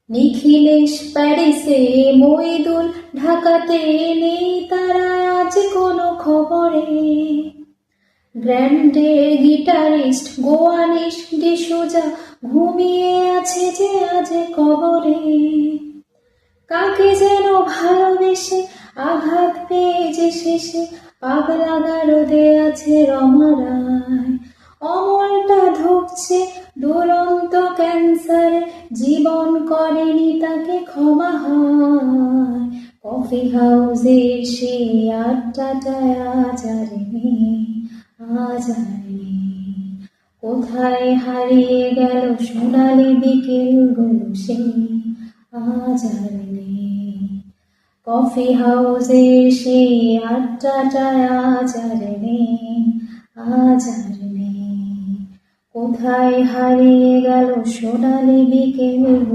নিখিলেশ প্যারিসে, মইদুল ঢাকাতে, নেই তারা আজ কোনো খবরে। গ্র্যান্ডের গিটারিস্ট গোয়ানিশ ডিসুজা ঘুমিয়ে আছে যে আজ কবরে। কাকে যেন ভালোবেসে আঘাত পেয়ে যে শেষে পাগলা গারদে আছে রমা রায়। অমলটা ধুকছে দুরন্ত ক্যান্সারে, জীবন করেনি তাকে ক্ষমা হয়। কফি হাউসের সেই আড্ডাটায় আজ আর নেই, আজ আর নেই। কোথায় হারিয়ে গেল সোনালি বিকেলগুলো সেই, আজ আর নেই। কফি হাউসের সেই আড্ডাটায় আজ আর নেই, আজ আর নেই। কোথায় হারিয়ে গেল সোনালি বিকেল।